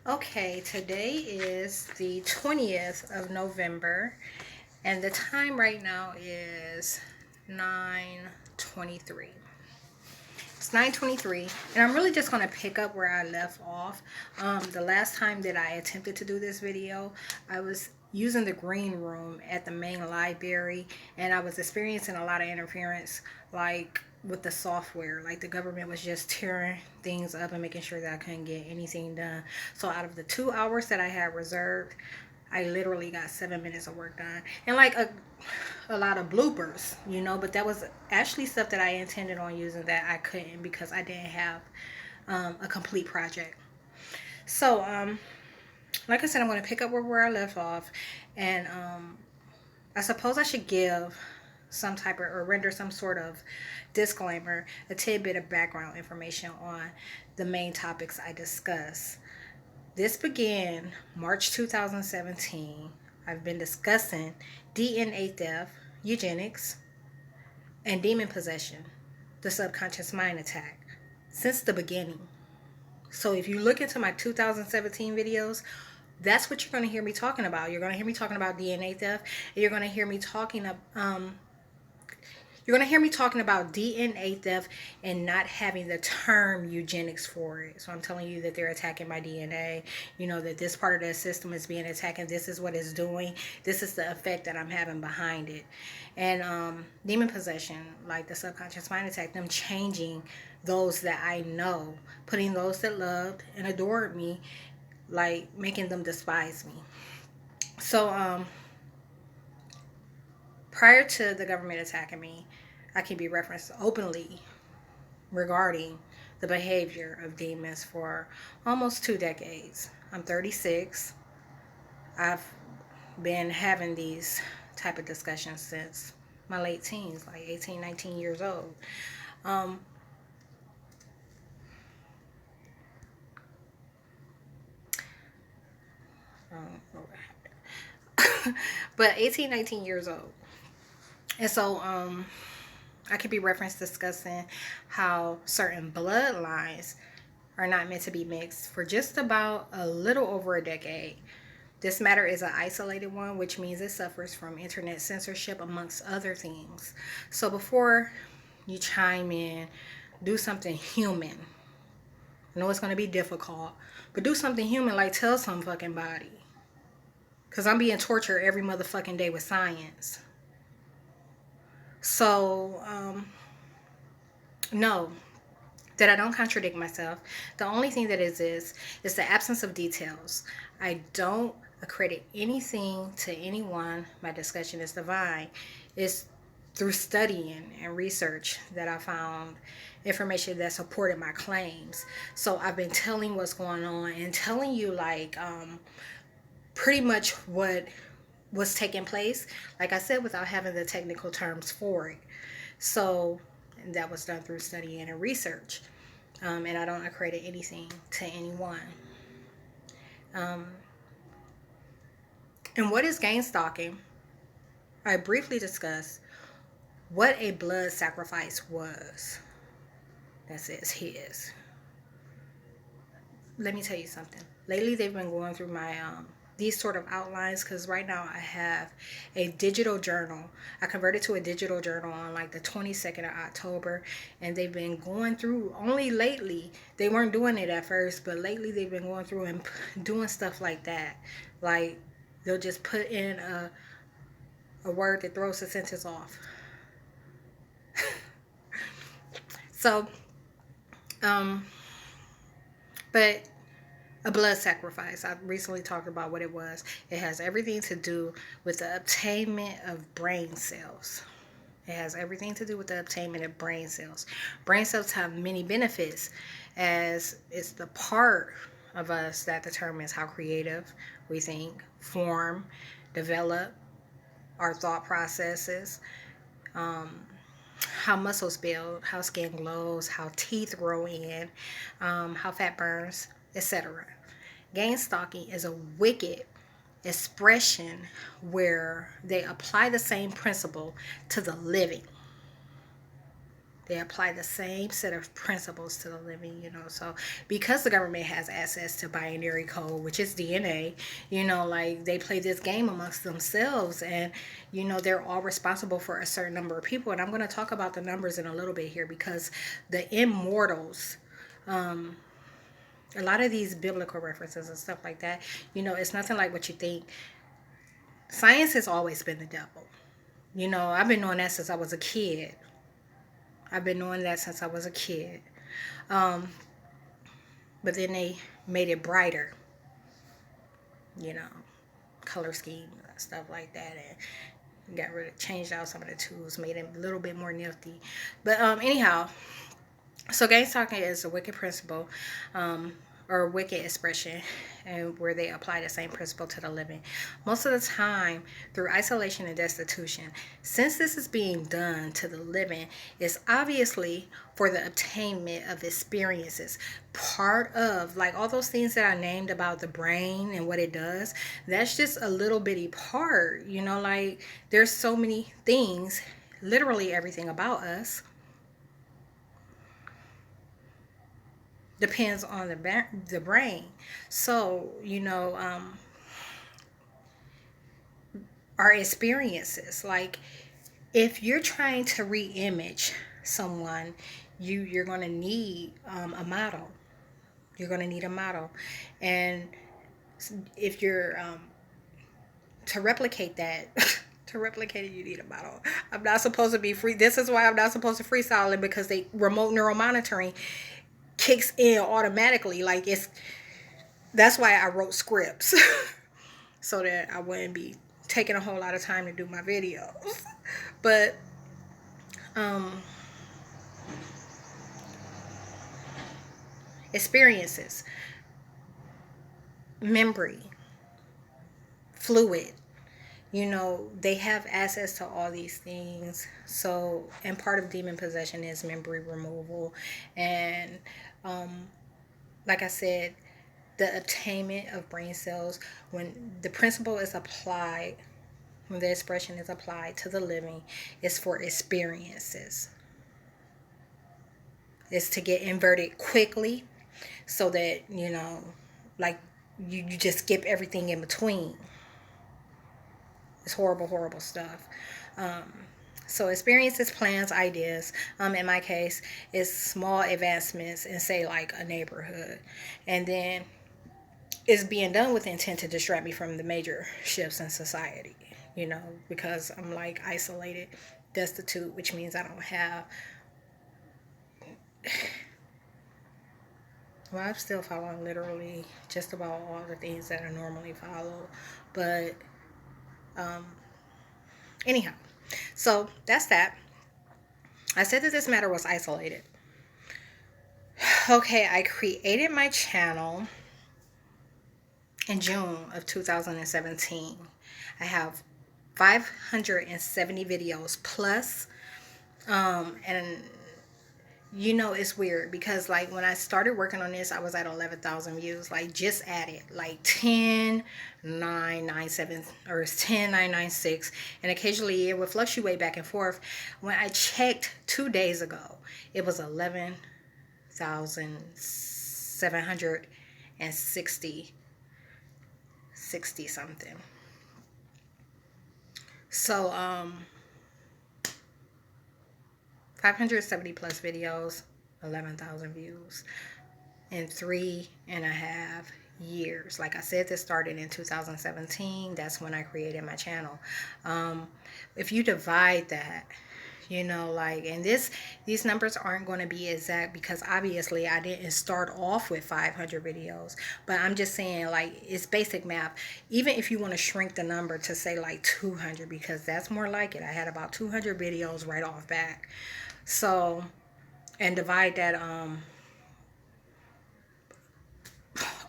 Okay, today is the 20th of November, and the time right now is 9:23. It's 9:23, and I'm really just going to pick up where I left off. The last time that I attempted to do this video, I was using the green room at the main library, and I was experiencing a lot of interference, like with the software. Like the government was just tearing things up and making sure that I couldn't get anything done. So out of the 2 hours that I had reserved, I literally got 7 minutes of work done, and like a lot of bloopers, but that was actually stuff that I intended on using that I couldn't because I didn't have a complete project. So, like I said, I'm going to pick up where I left off, and I suppose I should give some type of or render some sort of disclaimer, a tidbit of background information on the main topics I discuss. This began March 2017. I've been discussing DNA theft, eugenics, and demon possession, the subconscious mind attack, since the beginning. So if you look into my 2017 videos, that's what you're going to hear me talking about. You're going to hear me talking about DNA theft. And you're going to hear me talking about DNA theft and not having the term eugenics for it. So I'm telling you that they're attacking my DNA, that this part of the system is being attacked and this is what it's doing. This is the effect that I'm having behind it. And demon possession, like the subconscious mind attack, them changing those that I know, putting those that loved and adored me, like making them despise me. So prior to the government attacking me, I can be referenced openly regarding the behavior of demons for almost 2 decades. I'm 36. I've been having these type of discussions since my late teens, like 18, 19 years old. Um, but 18, 19 years old. And so I could be referenced discussing how certain bloodlines are not meant to be mixed for just about a little over a decade. This matter is an isolated one, which means it suffers from internet censorship amongst other things. So before you chime in, do something human. I know it's going to be difficult, but do something human, like tell some fucking body. Because I'm being tortured every motherfucking day with science. So, no, that I don't contradict myself. The only thing that is the absence of details. I don't accredit anything to anyone. My discussion is divine. It's through studying and research that I found information that supported my claims. So I've been telling what's going on and telling you like pretty much what was taking place, like I said, without having the technical terms for it. So that was done through studying and research. And I don't accredit anything to anyone. Um, and what is gain stalking? I briefly discussed what a blood sacrifice was. That says his. Let me tell you something. Lately, they've been going through my these sort of outlines because right now I have a digital journal. I converted to a digital journal on like the 22nd of October, and they've been going through only lately. They weren't doing it at first, but lately they've been going through and doing stuff like that. Like they'll just put in a word that throws the sentence off. So, um, but a blood sacrifice. I recently talked about what it was. It has everything to do with the obtainment of brain cells. It has everything to do with the obtainment of brain cells. Brain cells have many benefits, as it's the part of us that determines how creative we think, form, develop our thought processes, how muscles build, how skin glows, how teeth grow in, how fat burns, etc. Gain stalking is a wicked expression where they apply the same principle to the living. They apply the same set of principles to the living, you know. So because the government has access to binary code, which is DNA, you know, like they play this game amongst themselves, and you know, they're all responsible for a certain number of people. And I'm going to talk about the numbers in a little bit here, because the immortals, a lot of these biblical references and stuff like that, you know, it's nothing like what you think. Science has always been the devil. You know, I've been knowing that since I was a kid. But then they made it brighter, you know, color scheme, stuff like that, and changed out some of the tools, made it a little bit more nifty. But anyhow, so gang stalking is a wicked principle, or wicked expression, and where they apply the same principle to the living. Most of the time, through isolation and destitution, since this is being done to the living, it's obviously for the obtainment of experiences. Part of, like, all those things that I named about the brain and what it does, that's just a little bitty part, you know, like there's so many things, literally everything about us depends on the brain. So, you know, our experiences, like if you're trying to re-image someone, you're going to need a model. You're going to need a model. And if you're to replicate that, to replicate it, you need a model. I'm not supposed to be free. This is why I'm not supposed to freestyle it, because they remote neural monitoring kicks in automatically. Like, that's why I wrote scripts so that I wouldn't be taking a whole lot of time to do my videos. But experiences, memory, fluid, you know, they have access to all these things. So, and part of demon possession is memory removal. And like I said, the attainment of brain cells, when the principle is applied, when the expression is applied to the living, is for experiences. It's to get inverted quickly, so that, you know, like you just skip everything in between. It's horrible, horrible stuff. So experiences, plans, ideas, in my case, is small advancements in, say, like a neighborhood. And then it's being done with intent to distract me from the major shifts in society, you know, because I'm like isolated, destitute, which means I don't have, well, I'm still following literally just about all the things that I normally follow. But anyhow, so that's that. I said that this matter was isolated. Okay, I created my channel in June of 2017. I have 570 videos plus. And you know, it's weird because, like, when I started working on this, I was at 11,000 views, like just at it, like 10,997 or 10,996, and occasionally it would fluctuate back and forth. When I checked 2 days ago, it was 11,760 something. So 570 plus videos, 11,000 views in 3.5 years. Like I said, this started in 2017. That's when I created my channel. If you divide that, you know, like, and these numbers aren't going to be exact, because obviously I didn't start off with 500 videos, but I'm just saying, like, it's basic math. Even if you want to shrink the number to, say, like 200, because that's more like it. I had about 200 videos right off back. So, and divide that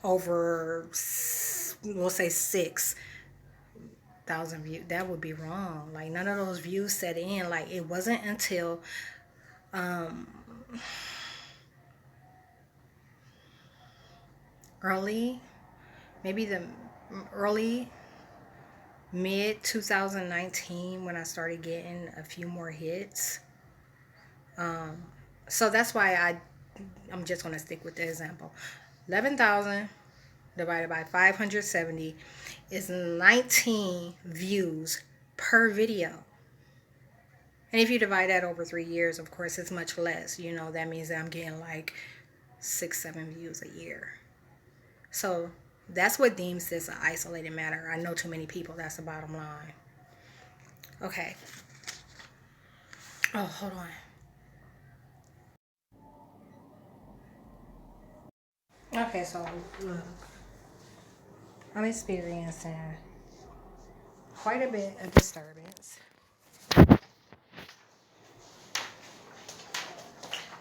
over, we'll say 6,000 views. That would be wrong. Like, none of those views set in. Like, it wasn't until early, maybe the early mid 2019, when I started getting a few more hits. So that's why I'm just going to stick with the example. 11,000 divided by 570 is 19 views per video. And if you divide that over 3 years, of course, it's much less. You know, that means that I'm getting like 6, 7 views a year. So that's what deems this an isolated matter. I know too many people. That's the bottom line. Okay. Oh, hold on. Okay, so look, I'm experiencing quite a bit of disturbance.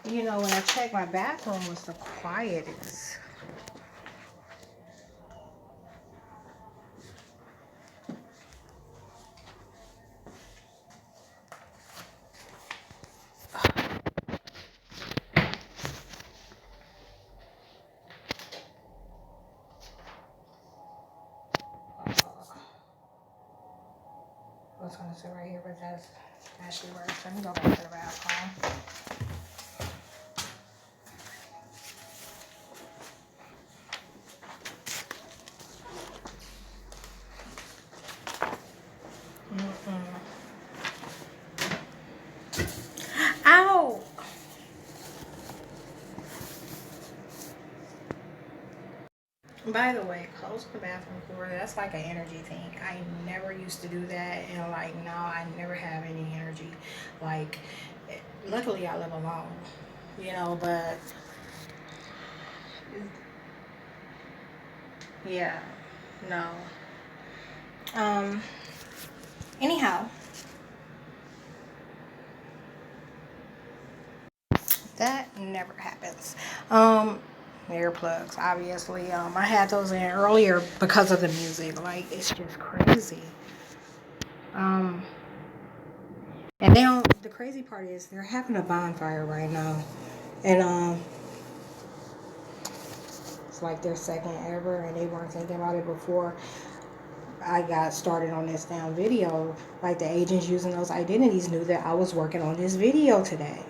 You know, when I checked, my bathroom was the quietest. I was going to sit right here, but that's actually worse. Let me go back to the bathroom. Ow! By the way, close the bathroom door. That's like an energy thing. I never used to do that, and like now I never have any energy. Like, luckily I live alone, you know. But yeah, no. Um. Anyhow, that never happens. Earplugs, obviously. I had those in earlier because of the music. Like, it's just crazy. Um, and now the crazy part is they're having a bonfire right now, and it's like their second ever, and they weren't thinking about it before I got started on this damn video. Like, the agents using those identities knew that I was working on this video today.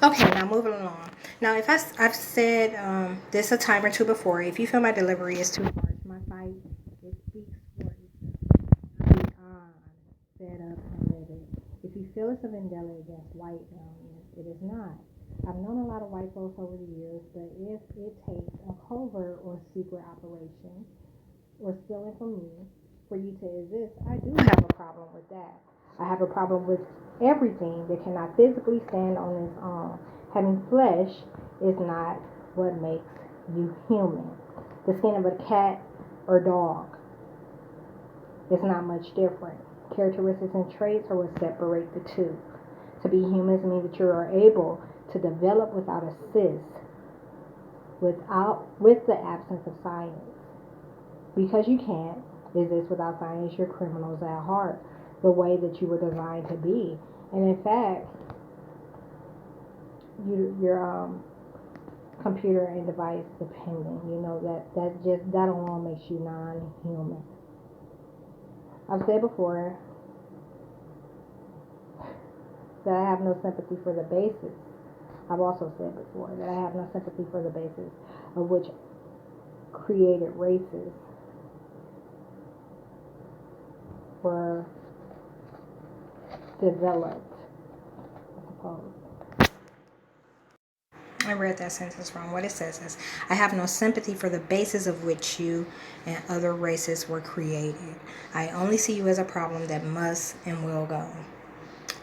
Okay, now moving along. Now, if I've said this a time or two before, if you feel my delivery is too harsh, my fight, it speaks for itself. Beyond fed up and livid. If you feel it's a vendetta against white it is not. I've known a lot of white folks over the years, but if it takes a covert or secret operation or stealing from me for you to exist, I do have a problem with that. I have a problem with everything that cannot physically stand on its own. Having flesh is not what makes you human. The skin of a cat or dog is not much different. Characteristics and traits are what separate the two. To be humans means that you are able to develop without assist, with the absence of science. Because you can't exist without science, you're criminals at heart, the way that you were designed to be. And in fact, you're computer and device dependent. You know that alone makes you non-human. I've said before that I have no sympathy for the basis. I've also said before that I have no sympathy for the basis of which created races were developed, I suppose. I read that sentence wrong. What it says is, I have no sympathy for the basis of which you and other races were created. I only see you as a problem that must and will go.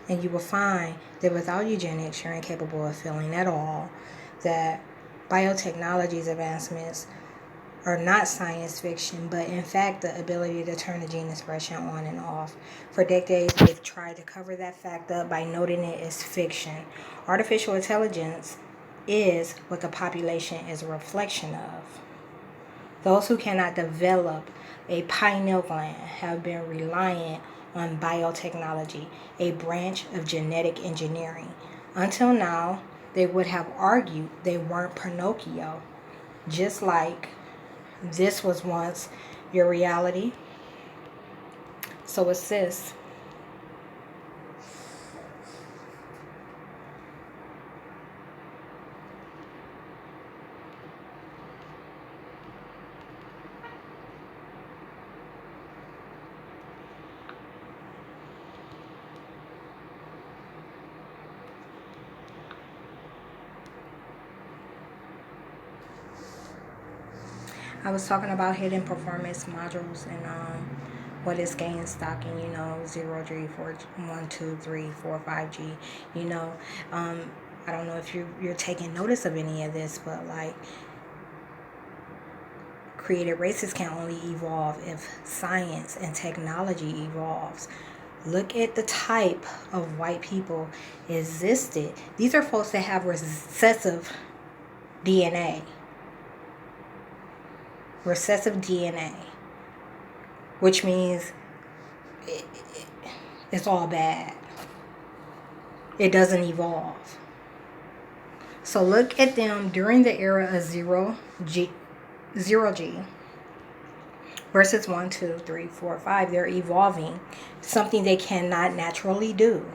And you will find that without eugenics, you're incapable of feeling at all, that biotechnology's advancements are not science fiction, but in fact the ability to turn the gene expression on and off. For decades, they've tried to cover that fact up by noting it as fiction. Artificial intelligence is what the population is a reflection of. Those who cannot develop a pineal gland have been reliant on biotechnology, a branch of genetic engineering. Until now, they would have argued they weren't Pinocchio, just like this was once your reality, so is this. I was talking about hidden performance modules and what is gain stocking, 0G, 4, 1, 2, 3, 4, 5G, you know. I don't know if you're taking notice of any of this, but like created races can only evolve if science and technology evolves. Look at the type of white people existed. These are folks that have recessive DNA. Recessive DNA. Which means it's all bad. It doesn't evolve. So look at them during the era of zero G versus 1, 2, 3, 4, 5. They're evolving something they cannot naturally do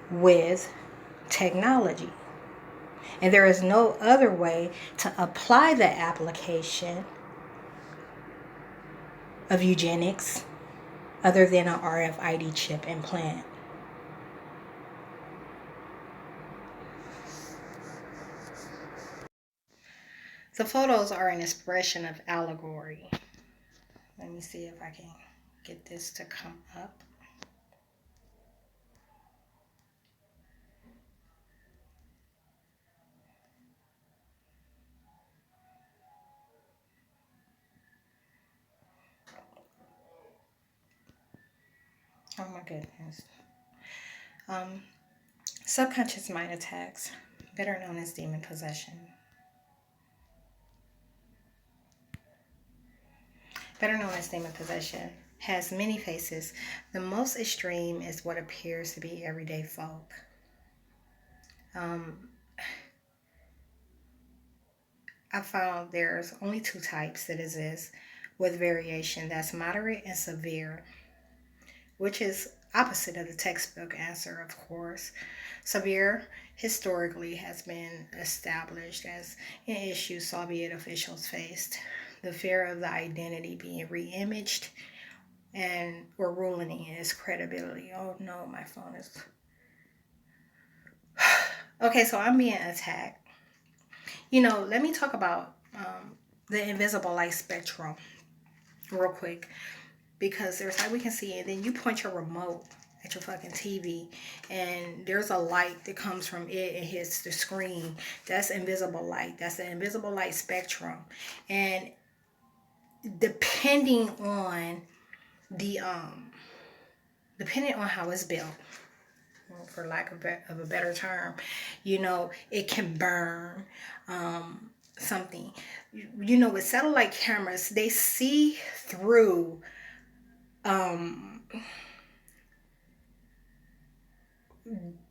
with technology. And there is no other way to apply the application of eugenics other than an RFID chip implant. The photos are an expression of allegory. Let me see if I can get this to come up. Oh my goodness. Subconscious mind attacks, better known as demon possession. Better known as demon possession, has many faces. The most extreme is what appears to be everyday folk. I found there's only 2 types that exist with variation. That's moderate and severe, which is opposite of the textbook answer, of course. Severe historically has been established as an issue Soviet officials faced. The fear of the identity being re-imaged and or ruining its credibility. Oh no, my phone is... Okay, so I'm being attacked. Let me talk about the invisible light spectrum real quick, because there's like we can see it. Then you point your remote at your fucking TV and there's a light that comes from it and hits the screen. That's invisible light. That's the invisible light spectrum. And depending on how it's built, for lack of a better term, it can burn something. With satellite cameras, they see through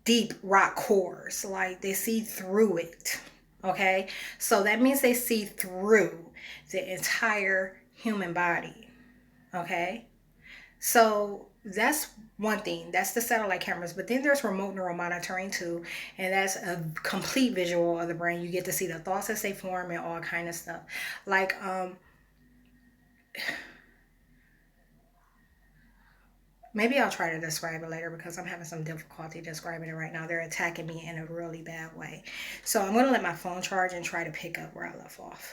deep rock cores. Like, they see through it. Okay? So that means they see through the entire human body. Okay? So that's one thing. That's the satellite cameras. But then there's remote neural monitoring too. And that's a complete visual of the brain. You get to see the thoughts as they form and all kind of stuff. Like, maybe I'll try to describe it later because I'm having some difficulty describing it right now. They're attacking me in a really bad way. So I'm going to let my phone charge and try to pick up where I left off.